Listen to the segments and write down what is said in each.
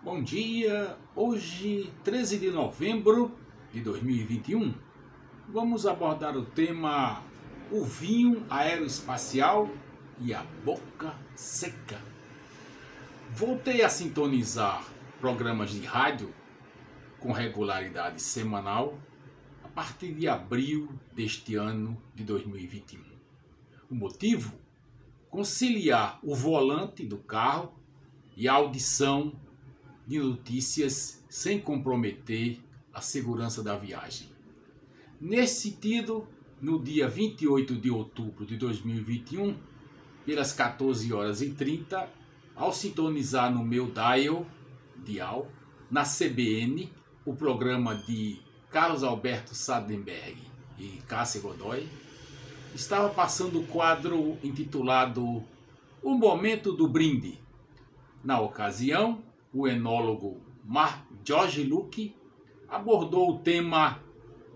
Bom dia, hoje 13 de novembro de 2021, vamos abordar o tema o vinho aeroespacial e a boca seca. Voltei a sintonizar programas de rádio com regularidade semanal a partir de abril deste ano de 2021. O motivo? Conciliar o volante do carro e a audição de notícias sem comprometer a segurança da viagem. Nesse sentido, no dia 28 de outubro de 2021, pelas 14h30, ao sintonizar no meu dial, na CBN, o programa de Carlos Alberto Sardenberg e Cássia Godoy, estava passando o quadro intitulado O Momento do Brinde. Na ocasião, o enólogo George Lucke abordou o tema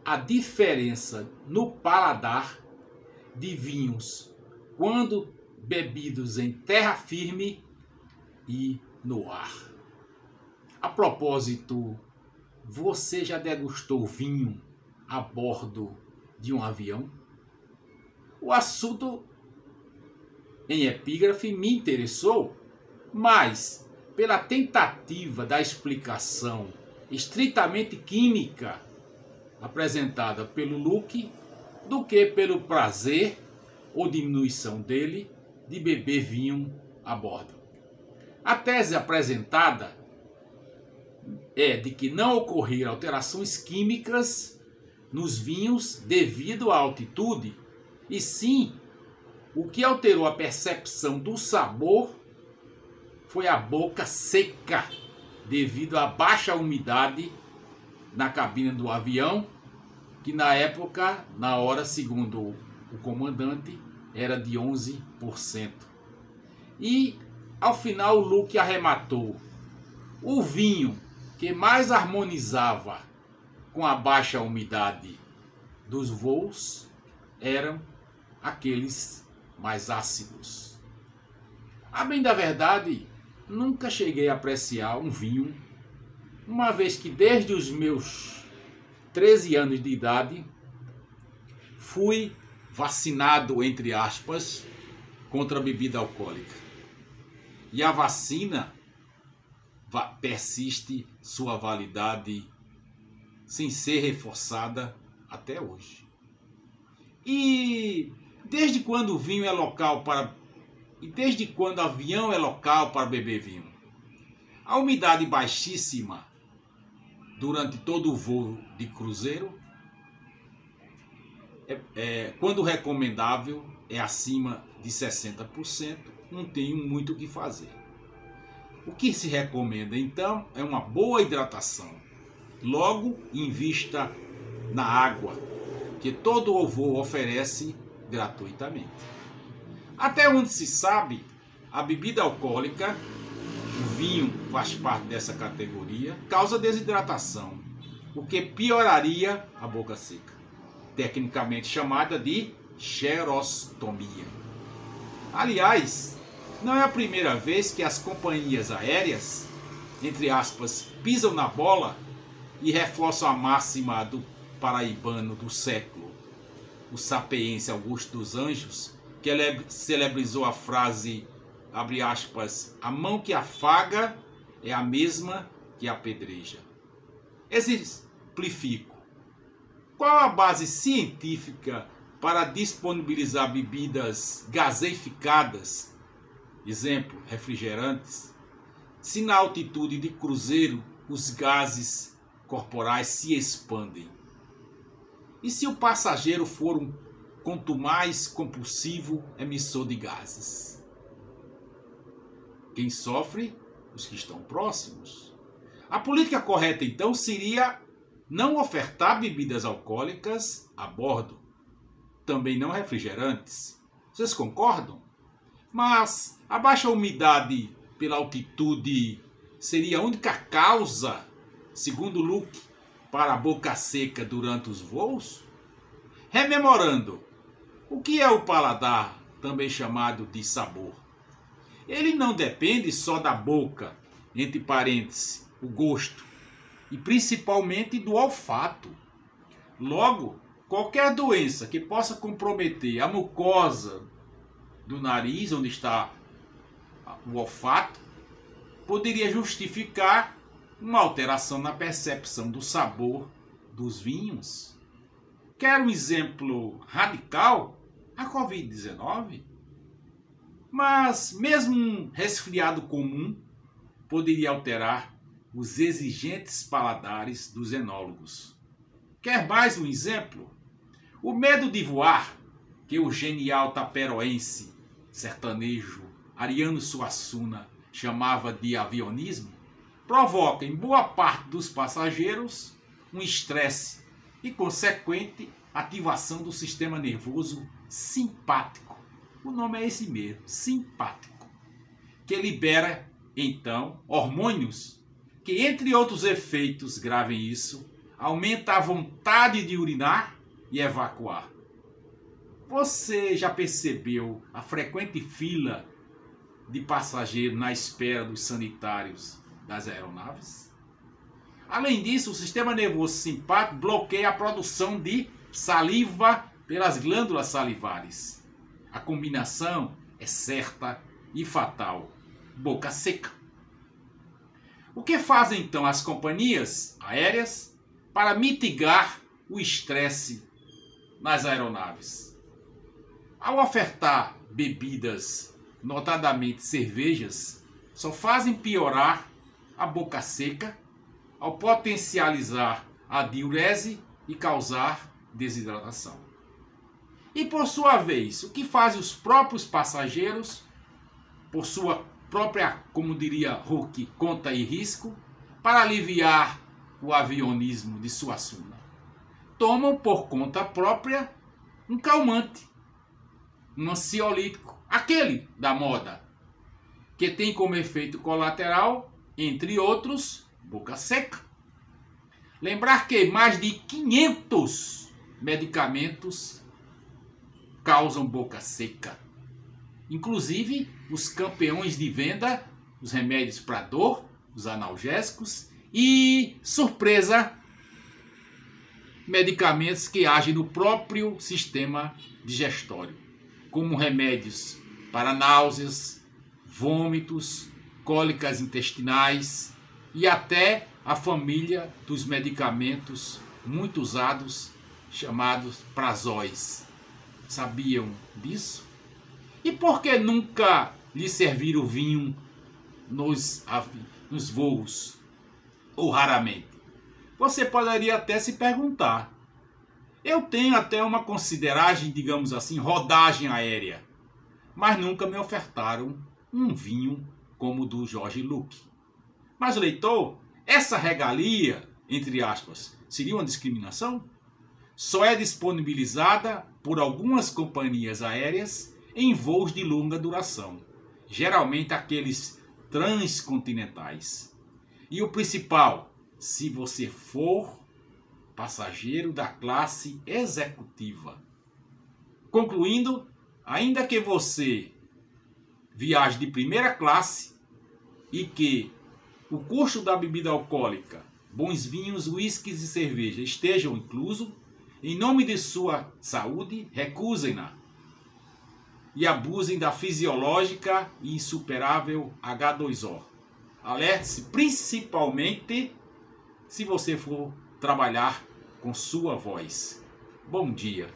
a diferença no paladar de vinhos quando bebidos em terra firme e no ar. A propósito, você já degustou vinho a bordo de um avião? O assunto em epígrafe me interessou, mas pela tentativa da explicação estritamente química apresentada pelo Lucke, do que pelo prazer ou diminuição dele de beber vinho a bordo. A tese apresentada é de que não ocorreram alterações químicas nos vinhos devido à altitude, e sim o que alterou a percepção do sabor foi a boca seca, devido à baixa umidade na cabine do avião, que na época, na hora, segundo o comandante, era de 11%. E, ao final, o Lucke arrematou: o vinho que mais harmonizava com a baixa umidade dos voos eram aqueles mais ácidos. A bem da verdade, nunca cheguei a apreciar um vinho, uma vez que desde os meus 13 anos de idade fui vacinado, entre aspas, contra a bebida alcoólica. E a vacina persiste sua validade sem ser reforçada até hoje. E desde quando o vinho é local E desde quando avião é local para beber vinho? A umidade baixíssima durante todo o voo de cruzeiro, quando recomendável, é acima de 60%, não tem muito o que fazer. O que se recomenda então é uma boa hidratação. Logo, invista na água, que todo o voo oferece gratuitamente. Até onde se sabe, a bebida alcoólica, o vinho faz parte dessa categoria, causa desidratação, o que pioraria a boca seca, tecnicamente chamada de xerostomia. Aliás, não é a primeira vez que as companhias aéreas, entre aspas, pisam na bola e reforçam a máxima do paraibano do século, o sapiense Augusto dos Anjos, que celebrizou a frase, abre aspas, a mão que afaga é a mesma que apedreja. Exemplifico. Qual a base científica para disponibilizar bebidas gaseificadas, exemplo, refrigerantes, se na altitude de cruzeiro os gases corporais se expandem? E se o passageiro for quanto mais compulsivo emissor de gases? Quem sofre? Os que estão próximos. A política correta, então, seria não ofertar bebidas alcoólicas a bordo. Também não refrigerantes. Vocês concordam? Mas a baixa umidade pela altitude seria a única causa, segundo Lucke, para a boca seca durante os voos? Rememorando, o que é o paladar, também chamado de sabor? Ele não depende só da boca, entre parênteses, o gosto, e principalmente do olfato. Logo, qualquer doença que possa comprometer a mucosa do nariz, onde está o olfato, poderia justificar uma alteração na percepção do sabor dos vinhos. Quer um exemplo radical? A Covid-19. Mas mesmo um resfriado comum poderia alterar os exigentes paladares dos enólogos. Quer mais um exemplo? O medo de voar, que o genial taperoense sertanejo Ariano Suassuna chamava de avionismo, provoca em boa parte dos passageiros um estresse e consequente ativação do sistema nervoso simpático. O nome é esse mesmo, simpático, que libera então hormônios que, entre outros efeitos, gravem isso, aumenta a vontade de urinar e evacuar. Você já percebeu a frequente fila de passageiros na espera dos sanitários das aeronaves? Além disso, o sistema nervoso simpático bloqueia a produção de saliva pelas glândulas salivares. A combinação é certa e fatal: boca seca. O que fazem então as companhias aéreas para mitigar o estresse nas aeronaves? Ao ofertar bebidas, notadamente cervejas, só fazem piorar a boca seca ao potencializar a diurese e causar desidratação. E por sua vez, o que fazem os próprios passageiros, por sua própria, como diria Huck, conta e risco, para aliviar o avionismo de Suassuna? Tomam por conta própria um calmante, um ansiolítico, aquele da moda, que tem como efeito colateral, entre outros, boca seca. Lembrar que mais de 500 medicamentos causam boca seca. Inclusive os campeões de venda, os remédios para dor, os analgésicos e, surpresa, medicamentos que agem no próprio sistema digestório, como remédios para náuseas, vômitos, cólicas intestinais e até a família dos medicamentos muito usados chamados prazóis. Sabiam disso? E por que nunca lhe serviram vinho nos voos? Ou raramente? Você poderia até se perguntar. Eu tenho até uma consideragem, digamos assim, rodagem aérea, mas nunca me ofertaram um vinho como o do Jorge Luque. Mas, leitor, essa regalia, entre aspas, seria uma discriminação? Só é disponibilizada por algumas companhias aéreas em voos de longa duração, geralmente aqueles transcontinentais. E o principal, se você for passageiro da classe executiva. Concluindo, ainda que você viaje de primeira classe e que o custo da bebida alcoólica, bons vinhos, uísques e cerveja estejam inclusos, em nome de sua saúde, recusem-na e abusem da fisiológica e insuperável H2O. Alerte-se principalmente se você for trabalhar com sua voz. Bom dia.